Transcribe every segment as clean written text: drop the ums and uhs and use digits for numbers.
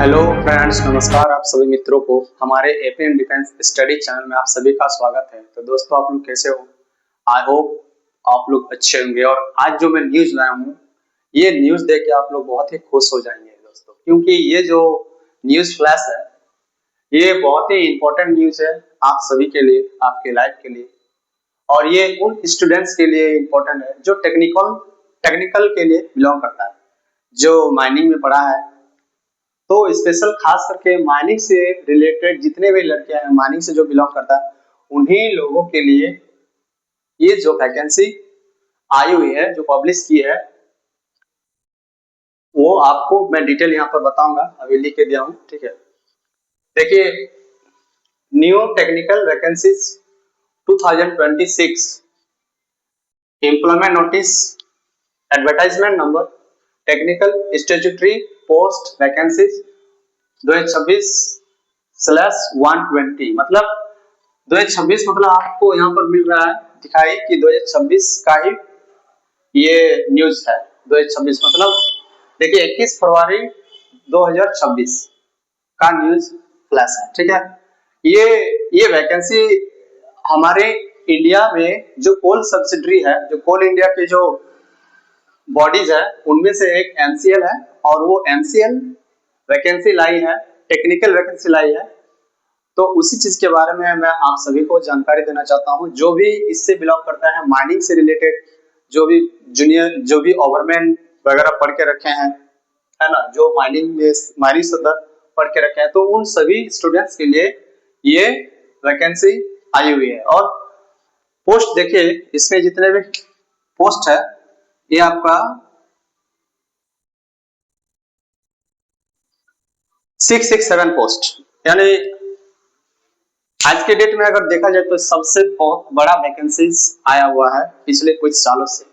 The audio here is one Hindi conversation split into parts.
हेलो फ्रेंड्स, नमस्कार आप सभी मित्रों को हमारे एपीएम डिफेंस स्टडी चैनल में आप सभी का स्वागत है। तो दोस्तों, आप लोग कैसे हो? आई होप आप लोग अच्छे होंगे। और आज जो मैं न्यूज लाया हूँ, ये न्यूज देख के आप लोग बहुत ही खुश हो जाएंगे दोस्तों, क्योंकि ये जो न्यूज फ्लैश है ये बहुत ही इंपॉर्टेंट न्यूज है आप सभी के लिए, आपके लाइफ के लिए। और ये उन स्टूडेंट्स के लिए इम्पोर्टेंट है जो टेक्निकल के लिए बिलोंग करता है, जो माइनिंग में पढ़ा है। तो स्पेशल खास करके माइनिंग से रिलेटेड जितने भी लड़के हैं, माइनिंग से जो बिलोंग करता है, उन्हीं लोगों के लिए ये जो वैकेंसी आई हुई है, जो पब्लिश की है, वो आपको मैं डिटेल यहाँ पर बताऊंगा। अभी लिख के दिया हूँ, ठीक है। देखिए, new technical vacancies 2026 employment notice, advertisement number, technical statutory post vacancies 2026/120। मतलब 2026 मतलब आपको यहाँ पर मिल रहा है दिखाई कि 2026 का ही ये न्यूज है। 2026 मतलब देखिए 21 फरवरी 2026 का न्यूज फ्लैश है, ठीक है। ये वैकेंसी हमारे इंडिया में जो कोल सब्सिडरी है, जो कोल इंडिया के जो बॉडीज है, उनमें से एक एमसीएल है। और वो एमसीएल वैकेंसी लाई है, टेक्निकल वैकेंसी लाई है। तो उसी चीज के बारे में मैं आप सभी को जानकारी देना चाहता हूं। जो भी इससे बिलोंग करता है, माइनिंग से रिलेटेड, जो भी जूनियर, जो भी ओवरमैन वगैरह पढ़ के रखे हैं, है ना, जो माइनिंग से पढ़ के रखे हैं, तो उन सभी स्टूडेंट्स के लिए ये वैकेंसी आई हुई है। और पोस्ट देखिए, इसमें जितने भी पोस्ट है, ये आपका 667 पोस्ट, यानी आज के डेट में अगर देखा जाए तो सबसे बहुत बड़ा वैकेंसीज आया हुआ है पिछले कुछ सालों से।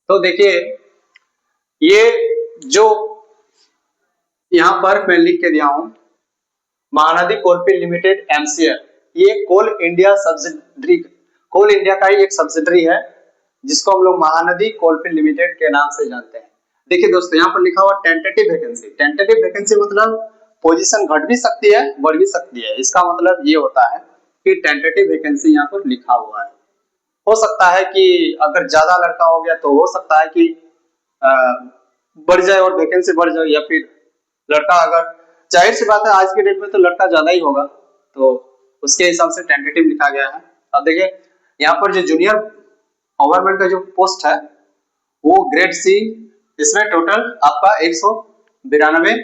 तो देखिए, ये जो यहाँ पर मैं लिख के दिया हूं, महानदी कोलफील्ड लिमिटेड एमसीएल, ये कोल इंडिया का ही एक सब्सिडरी है, जिसको हम लोग महानदी कोलफील्ड लिमिटेड के नाम से जानते हैं। देखिए दोस्तों, यहाँ पर लिखा हुआ टेंटेटिव वैकेंसी। टेंटेटिव वैकेंसी मतलब पोजीशन घट भी सकती है, बढ़ भी सकती है। इसका मतलब ये होता है कि टेंटेटिव वैकेंसी यहाँ पर लिखा हुआ है। हो सकता है कि अगर ज्यादा लड़का हो गया तो हो सकता है कि बढ़ जाए और वैकेंसी बढ़ जाए, या फिर लड़का, अगर जाहिर सी बात है आज के डेट में तो लड़का ज्यादा ही होगा, तो उसके हिसाब से टेंटेटिव लिखा गया है। अब देखिए, यहाँ पर जो जूनियर गवर्नमेंट का जो पोस्ट है वो ग्रेड सी, इसमें टोटल आपका 192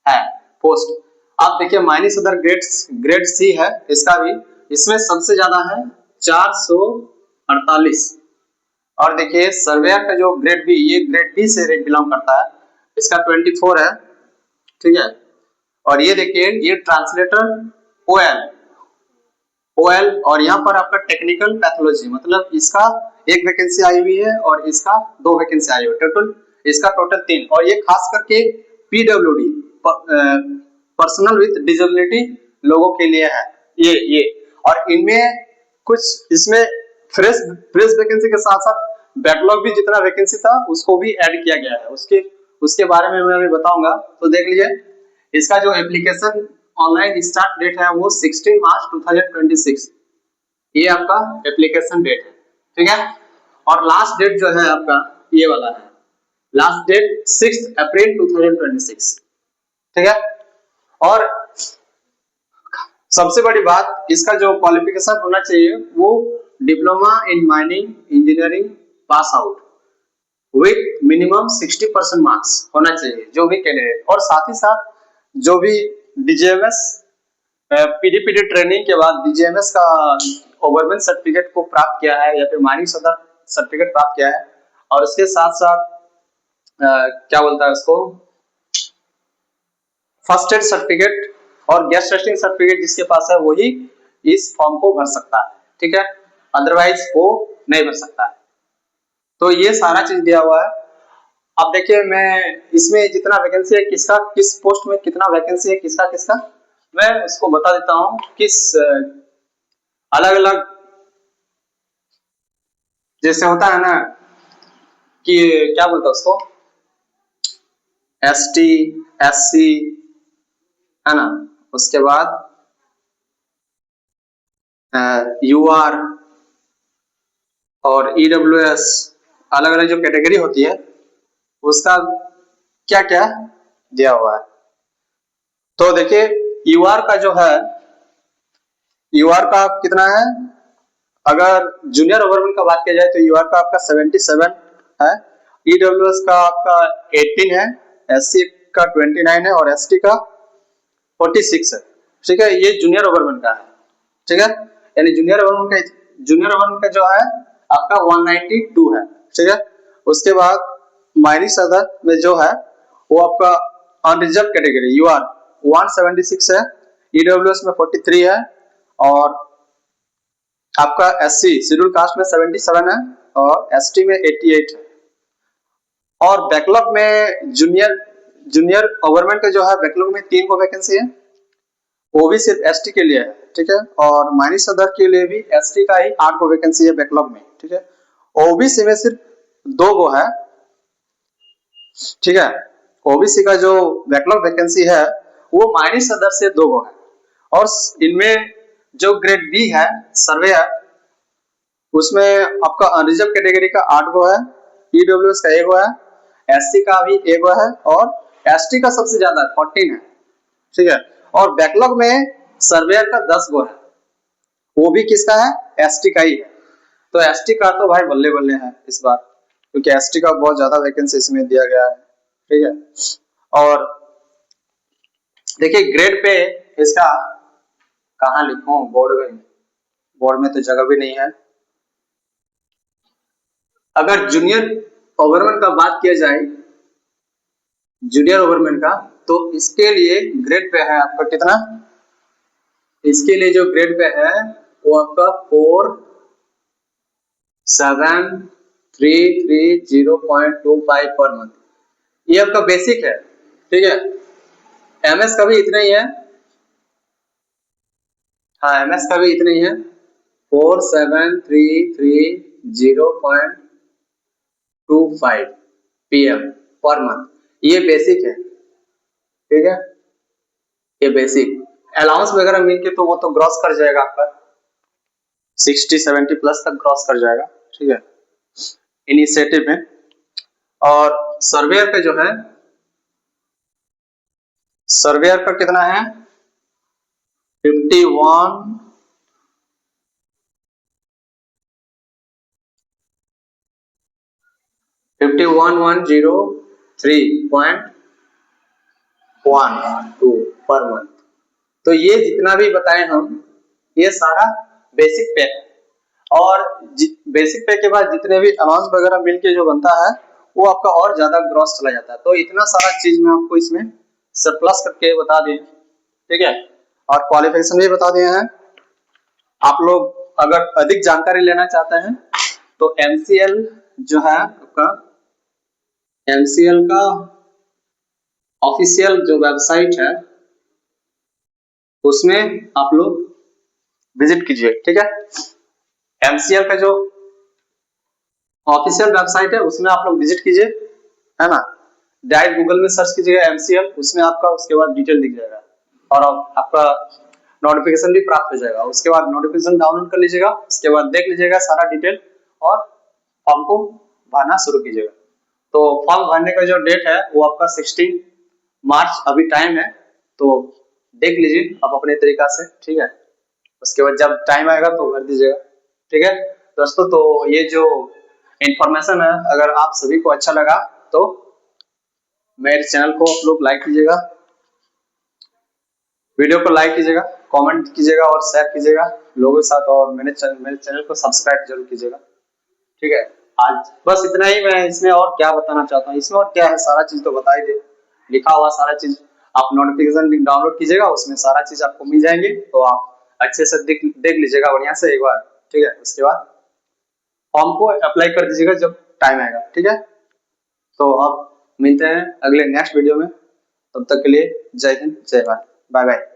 है पोस्ट। आप देखिए, माइनस अदर ग्रेड सी है, इसका भी इसमें सबसे ज्यादा है 448। और देखिए, सर्वेयर का जो ग्रेड बी, ये ग्रेड बी से बिलोंग करता है, इसका 24 है, ठीक है। और ये देखिए, ये ट्रांसलेटर ओएल ओएल, और यहाँ पर आपका टेक्निकल पैथोलॉजी, मतलब इसका एक वैकेंसी आई हुई है और इसका 2 वैकेंसी आई हुई है, टोटल इसका टोटल 3। और ये खास करके पीडब्ल्यूडी, पर्सनल विद डिसेबिलिटी लोगों के लिए है ये। और इनमें कुछ, इसमें फ्रेश फ्रेश वैकेंसी के साथ साथ बैकलॉग भी जितना वैकेंसी था उसको भी ऐड किया गया है। उसके बारे में मैं अभी बताऊंगा। तो देख लीजिए, इसका जो एप्लीकेशन ऑनलाइन स्टार्ट डेट है वो 16 मार्च 2026, ये आपका एप्लीकेशन डेट है, ठीक है। और लास्ट डेट जो है आपका ये वाला है, लास्ट डेट 6 अप्रैल 2026, ठीक है। और सबसे बड़ी बात, इसका जो क्वालिफिकेशन होना चाहिए वो diploma in mining engineering pass out with minimum 60% marks होना चाहिए जो भी कैंडिडेट। और साथ ही साथ जो भी डीजीएमएस पीडीपीडी ट्रेनिंग के बाद डीजीएमएस का ओवरमेन सर्टिफिकेट को प्राप्त किया है, या फिर माइनिंग सदर सर्टिफिकेट प्राप्त किया है, और उसके साथ साथ क्या बोलता है उसको, फर्स्ट एड सर्टिफिकेट और गैस टेस्टिंग सर्टिफिकेट जिसके पास है वही इस फॉर्म को भर सकता है, ठीक है। अदरवाइज वो नहीं भर सकता है। तो ये सारा चीज दिया हुआ है। अब देखिए, मैं इसमें जितना वैकेंसी है, किसका किस पोस्ट में कितना वैकेंसी है, किसका किसका, मैं उसको बता देता हूँ। किस अलग अलग, जैसे होता है ना कि क्या बोलता है उसको, एसटी, एससी, है ना। उसके बाद UR और EWS, अलग अलग जो कैटेगरी होती है उसका क्या क्या दिया हुआ है। तो देखिए UR का जो है, UR का कितना है, अगर जूनियर ओवरमैन का बात किया जाए तो UR का आपका 77 है, EWS का आपका 18 है, SC का 29 है और ST का 46 है। ठीक है, ये जूनियर ओवरमैन का है। ठीक है, यानी जूनियर ओवरमैन का जो है आपका 192 है। ठीक है, उसके बाद माइनस अदर में जो है वो आपका अनरिजर्व कैटेगरी UR 176 है, EWS में 43 है और आपका SC शेड्यूल कास्ट में 77 है और ST में 88 है। और बैकलॉग में जूनियर ओवरमैन का जो है बैकलॉग में 3 को वैकेंसी है, वो भी सिर्फ ST के लिए है। ठीक है, और माइनस अदर के लिए भी ST का ही 8 को वैकेंसी है बैकलॉग में। ठीक है, OBC में सिर्फ 2 को है। ठीक है, OBC का जो बैकलॉग वैकेंसी है वो माइनस अदर से 2 को है और इनमें जो ग्रेड B है सर्वेयर, उसमें आपका अनरिजर्व कैटेगरी का 8 गो है, EWS का 1 गो है, SC का भी 1 गो है और ST का सबसे ज्यादा 14 है। ठीक है, और बैकलॉग में सर्वेयर का 10 गो है, वो भी किसका है, ST का ही है। तो ST का तो भाई बल्ले बल्ले है इस बार, क्योंकि ST का बहुत ज्यादा वैकेंसी इसमें दिया गया है। ठीक है, और देखिए ग्रेड पे इसका कहाँ लिखूं, बोर्ड में तो जगह भी नहीं है। अगर जूनियर ओवरमैन का बात किया जाए, जूनियर ओवरमैन का, तो इसके लिए ग्रेड पे है आपका कितना, इसके लिए जो ग्रेड पे है वो आपका 4733.25 पर मंथ, ये आपका बेसिक है। ठीक है, MS का भी इतना ही है, हाँ MS का भी इतना ही है 4733.25 PM पर मंथ, ये बेसिक है। ठीक है, ये बेसिक अलाउंस वगैरह मिलके तो वो तो ग्रॉस कर जाएगा आपका 60-70 प्लस तक ग्रॉस कर जाएगा। ठीक है, इनिशिएटिव में। और सर्वेयर पे जो है, सर्वेयर का कितना है 51,103.12 पर मंथ। तो ये जितना भी बताए हम, ये सारा बेसिक पे है और बेसिक पे के बाद जितने भी अलाउंस वगैरह मिलके जो बनता है वो आपका और ज्यादा ग्रॉस चला जाता है। तो इतना सारा चीज मैं आपको इसमें सरप्लस करके बता दिए। ठीक है, और क्वालिफिकेशन भी बता दिए हैं। आप लोग अगर अधिक जानकारी लेना चाहते हैं तो MCL जो है आपका, MCL का ऑफिशियल जो वेबसाइट है उसमें आप लोग विजिट कीजिए। ठीक है, MCL का जो ऑफिशियल वेबसाइट है उसमें आप लोग विजिट कीजिए, है ना। डायरेक्ट गूगल में सर्च कीजिएगा MCL, उसमें आपका उसके बाद डिटेल दिख जाएगा और आपका नोटिफिकेशन भी प्राप्त हो जाएगा। उसके बाद नोटिफिकेशन डाउनलोड कर लीजिएगा, उसके बाद देख लीजिएगा सारा डिटेल और फॉर्म को भरना शुरू कीजिएगा। तो फॉर्म भरने का जो डेट है वो आपका 16 मार्च अभी टाइम है, तो देख लीजिए आप अपने तरीका से। ठीक है, उसके बाद जब टाइम आएगा तो भर दीजिएगा। ठीक है दोस्तों, तो ये जो इंफॉर्मेशन है अगर आप सभी को अच्छा लगा तो मेरे चैनल को आप लोग लाइक कीजिएगा, वीडियो को लाइक कीजिएगा, कमेंट कीजिएगा और शेयर कीजिएगा लोगों के साथ, और मेरे चैनल को सब्सक्राइब जरूर कीजिएगा। ठीक है, आज बस इतना ही। मैं इसमें और क्या बताना चाहता हूँ, इसमें और क्या है, सारा चीज तो बता ही दे, लिखा हुआ सारा चीज। आप नोटिफिकेशन लिंक डाउनलोड कीजिएगा, उसमें सारा चीज आपको मिल जाएंगे, तो आप अच्छे से देख लीजिएगा बढ़िया से एक बार। ठीक है, उसके बाद फॉर्म को अप्लाई कर दीजिएगा जब टाइम आएगा। ठीक है, तो अब मिलते हैं अगले नेक्स्ट वीडियो में, तब तक के लिए जय हिंद जय भारत, बाय बाय।